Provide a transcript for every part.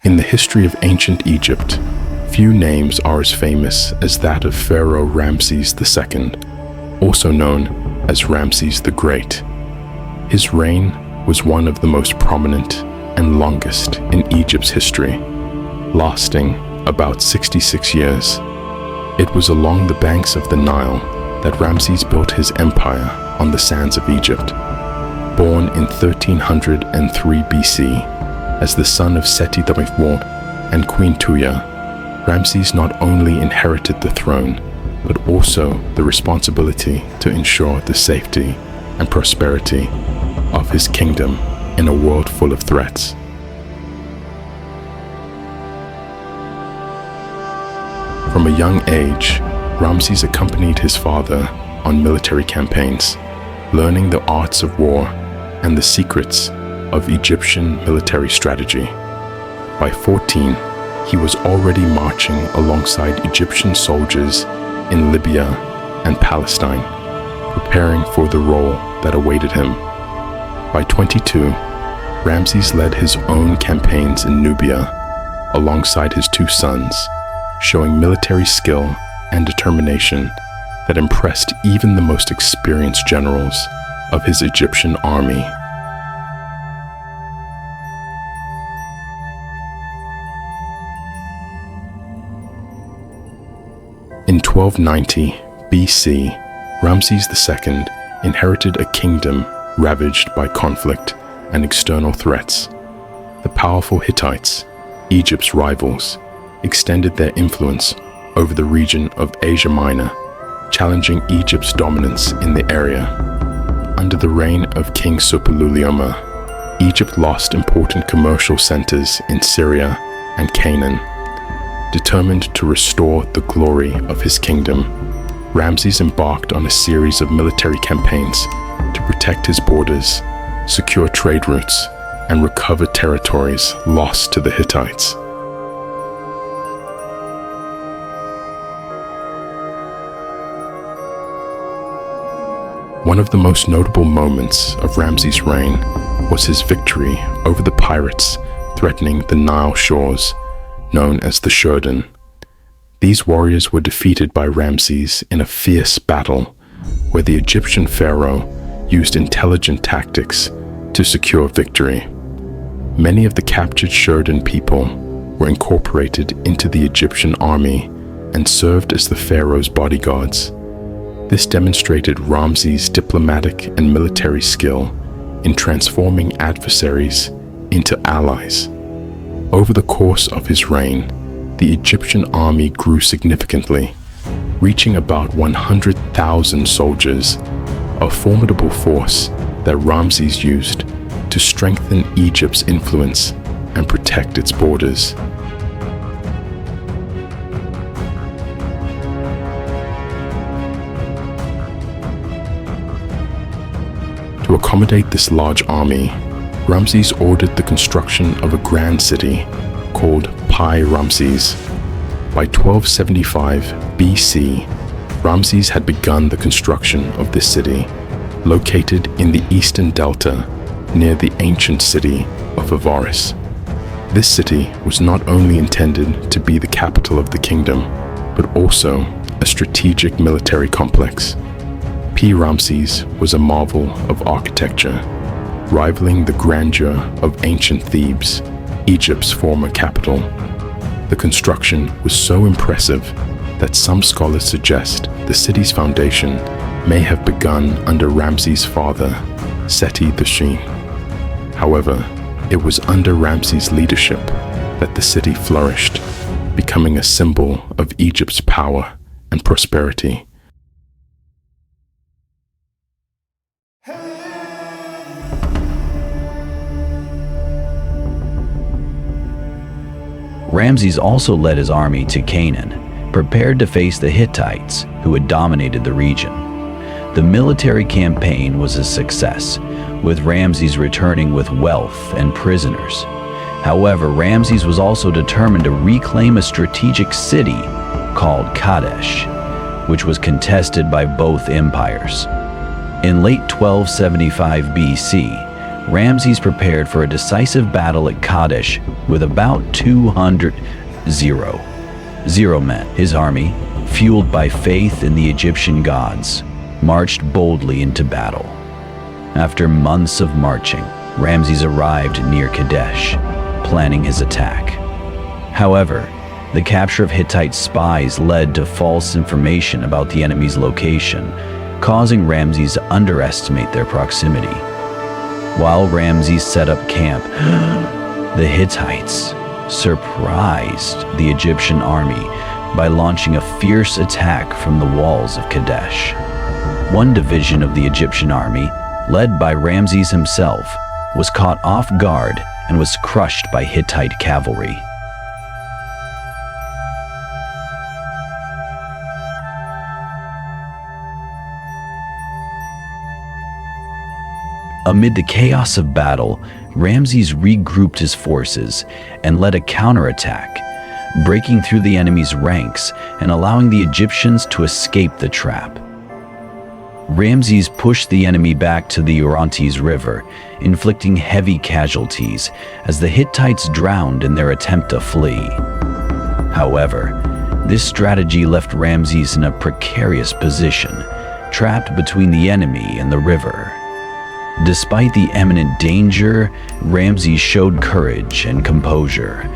In the history of ancient Egypt, few names are as famous as that of Pharaoh Ramses II, also known as Ramses the Great. His reign was one of the most prominent and longest in Egypt's history, lasting about 66 years. It was along the banks of the Nile that Ramses built his empire on the sands of Egypt. Born in 1303 BC as the son of Seti IV and Queen Tuya, Ramses not only inherited the throne, but also the responsibility to ensure the safety and prosperity of his kingdom in a world full of threats. From a young age, Ramses accompanied his father on military campaigns, learning the arts of war and the secrets of Egyptian military strategy. By 14, he was already marching alongside Egyptian soldiers in Libya and Palestine, preparing for the role that awaited him. By 22, Ramses led his own campaigns in Nubia alongside his two sons, showing military skill and determination that impressed even the most experienced generals of his Egyptian army. In 1290 BC, Ramses II inherited a kingdom ravaged by conflict and external threats. The powerful Hittites, Egypt's rivals, extended their influence over the region of Asia Minor, challenging Egypt's dominance in the area. Under the reign of King Suppiluliuma, Egypt lost important commercial centers in Syria and Canaan. Determined to restore the glory of his kingdom, Ramses embarked on a series of military campaigns to protect his borders, secure trade routes, and recover territories lost to the Hittites. One of the most notable moments of Ramses' reign was his victory over the pirates threatening the Nile shores, known as the Shurden. These warriors were defeated by Ramses in a fierce battle where the Egyptian pharaoh used intelligent tactics to secure victory. Many of the captured Shurden people were incorporated into the Egyptian army and served as the pharaoh's bodyguards. This demonstrated Ramses' diplomatic and military skill in transforming adversaries into allies. Over the course of his reign, the Egyptian army grew significantly, reaching about 100,000 soldiers, a formidable force that Ramses used to strengthen Egypt's influence and protect its borders. To accommodate this large army, Ramses ordered the construction of a grand city called Pi Ramses. By 1275 BC, Ramses had begun the construction of this city, located in the eastern delta near the ancient city of Avaris. This city was not only intended to be the capital of the kingdom, but also a strategic military complex. Pi Ramses was a marvel of architecture, rivaling the grandeur of ancient Thebes, Egypt's former capital. The construction was so impressive that some scholars suggest the city's foundation may have begun under Ramses' father, Seti III. However, it was under Ramses' leadership that the city flourished, becoming a symbol of Egypt's power and prosperity. Ramses also led his army to Canaan, prepared to face the Hittites, who had dominated the region. The military campaign was a success, with Ramses returning with wealth and prisoners. However, Ramses was also determined to reclaim a strategic city called Kadesh, which was contested by both empires. In late 1275 BC, Ramses prepared for a decisive battle at Kadesh with about 200 men. His army, fueled by faith in the Egyptian gods, marched boldly into battle. After months of marching, Ramses arrived near Kadesh, planning his attack. However, the capture of Hittite spies led to false information about the enemy's location, causing Ramses to underestimate their proximity. While Ramses set up camp, the Hittites surprised the Egyptian army by launching a fierce attack from the walls of Kadesh. One division of the Egyptian army, led by Ramses himself, was caught off guard and was crushed by Hittite cavalry. Amid the chaos of battle, Ramses regrouped his forces and led a counterattack, breaking through the enemy's ranks and allowing the Egyptians to escape the trap. Ramses pushed the enemy back to the Orontes River, inflicting heavy casualties as the Hittites drowned in their attempt to flee. However, this strategy left Ramses in a precarious position, trapped between the enemy and the river. Despite the imminent danger, Ramses showed courage and composure,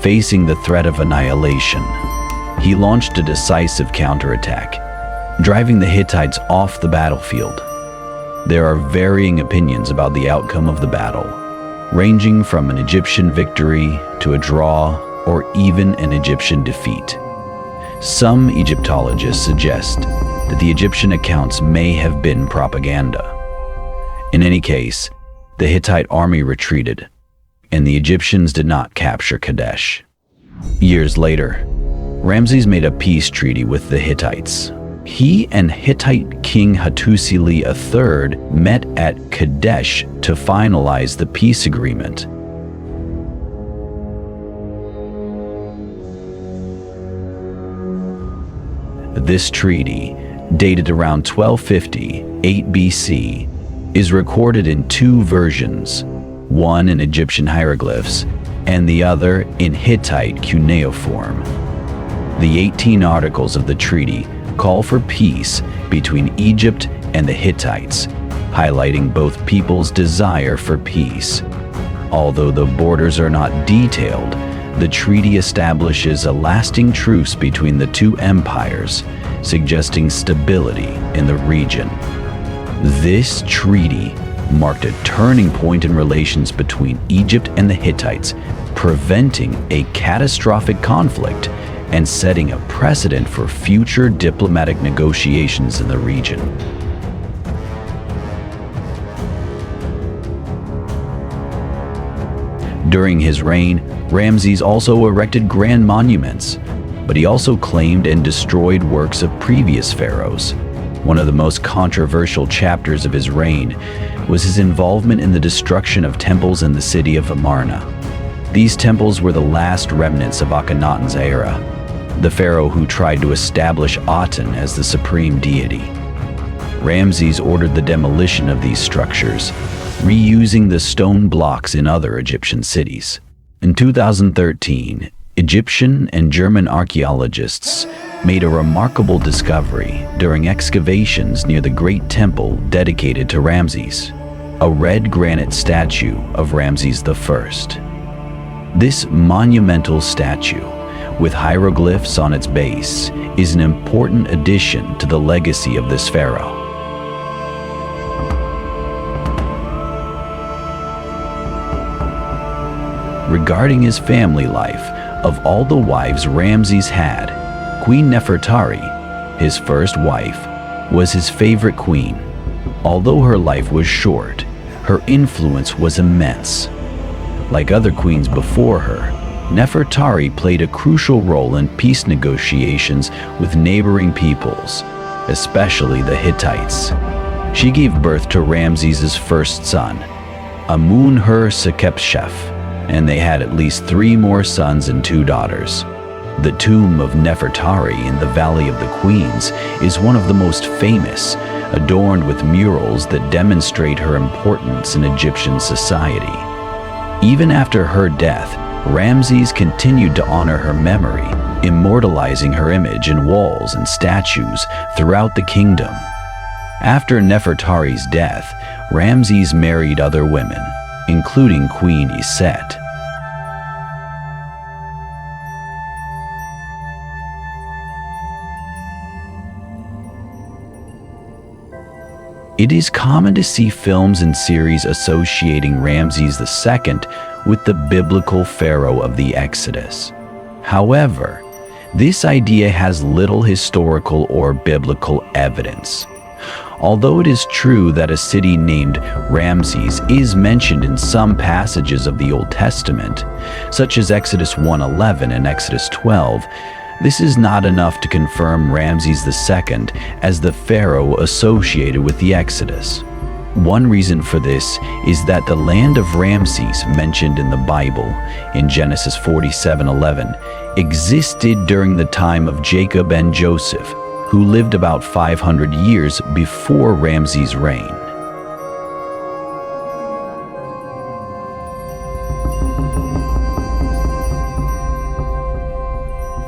facing the threat of annihilation. He launched a decisive counterattack, driving the Hittites off the battlefield. There are varying opinions about the outcome of the battle, ranging from an Egyptian victory to a draw or even an Egyptian defeat. Some Egyptologists suggest that the Egyptian accounts may have been propaganda. In any case, the Hittite army retreated, and the Egyptians did not capture Kadesh. Years later, Ramses made a peace treaty with the Hittites. He and Hittite King Hattusili III met at Kadesh to finalize the peace agreement. This treaty, dated around 1258 BC, is recorded in two versions, one in Egyptian hieroglyphs and the other in Hittite cuneiform. The 18 articles of the treaty call for peace between Egypt and the Hittites, highlighting both peoples' desire for peace. Although the borders are not detailed, the treaty establishes a lasting truce between the two empires, suggesting stability in the region. This treaty marked a turning point in relations between Egypt and the Hittites, preventing a catastrophic conflict and setting a precedent for future diplomatic negotiations in the region. During his reign, Ramses also erected grand monuments, but he also claimed and destroyed works of previous pharaohs. One of the most controversial chapters of his reign was his involvement in the destruction of temples in the city of Amarna. These temples were the last remnants of Akhenaten's era, the pharaoh who tried to establish Aten as the supreme deity. Ramses ordered the demolition of these structures, reusing the stone blocks in other Egyptian cities. In 2013, Egyptian and German archaeologists made a remarkable discovery during excavations near the Great Temple dedicated to Ramses, a red granite statue of Ramses I. This monumental statue, with hieroglyphs on its base, is an important addition to the legacy of this pharaoh. Regarding his family life, of all the wives Ramses had, Queen Nefertari, his first wife, was his favorite queen. Although her life was short, her influence was immense. Like other queens before her, Nefertari played a crucial role in peace negotiations with neighboring peoples, especially the Hittites. She gave birth to Ramses' first son, Amun-Her-Sekepshef, and they had at least 3 more sons and 2 daughters. The tomb of Nefertari in the Valley of the Queens is one of the most famous, adorned with murals that demonstrate her importance in Egyptian society. Even after her death, Ramses continued to honor her memory, immortalizing her image in walls and statues throughout the kingdom. After Nefertari's death, Ramses married other women, including Queen Iset. It is common to see films and series associating Ramses II with the biblical pharaoh of the Exodus. However, this idea has little historical or biblical evidence. Although it is true that a city named Ramses is mentioned in some passages of the Old Testament, such as Exodus 1:11 and Exodus 12, this is not enough to confirm Ramses II as the pharaoh associated with the Exodus. One reason for this is that the land of Ramses mentioned in the Bible, in Genesis 47:11, existed during the time of Jacob and Joseph, who lived about 500 years before Ramses' reign.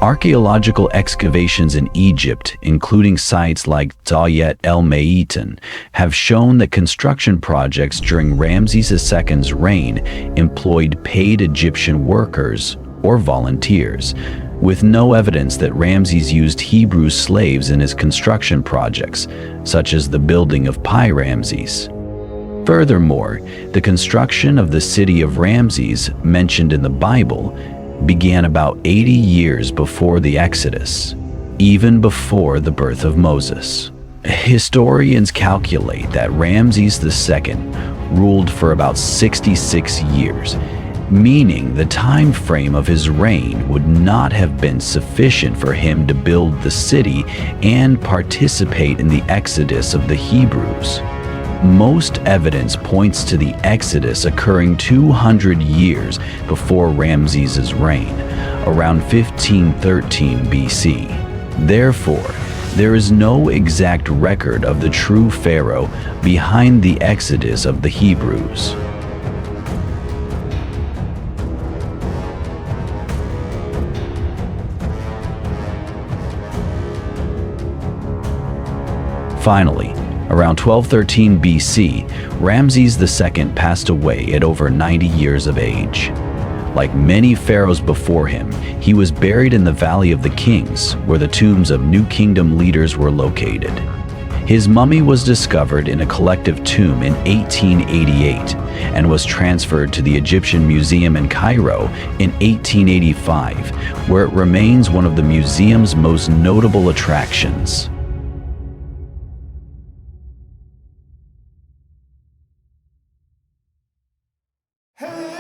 Archaeological excavations in Egypt, including sites like Tayet El Meitan, have shown that construction projects during Ramses II's reign employed paid Egyptian workers or volunteers, with no evidence that Ramses used Hebrew slaves in his construction projects, such as the building of Pi Ramses. Furthermore, the construction of the city of Ramses, mentioned in the Bible, began about 80 years before the Exodus, even before the birth of Moses. Historians calculate that Ramses II ruled for about 66 years, meaning the time frame of his reign would not have been sufficient for him to build the city and participate in the exodus of the Hebrews. Most evidence points to the Exodus occurring 200 years before Ramses' reign, around 1513 BC. Therefore, there is no exact record of the true pharaoh behind the exodus of the Hebrews. Finally, around 1213 BC, Ramses II passed away at over 90 years of age. Like many pharaohs before him, he was buried in the Valley of the Kings, where the tombs of New Kingdom leaders were located. His mummy was discovered in a collective tomb in 1888 and was transferred to the Egyptian Museum in Cairo in 1885, where it remains one of the museum's most notable attractions. Hey!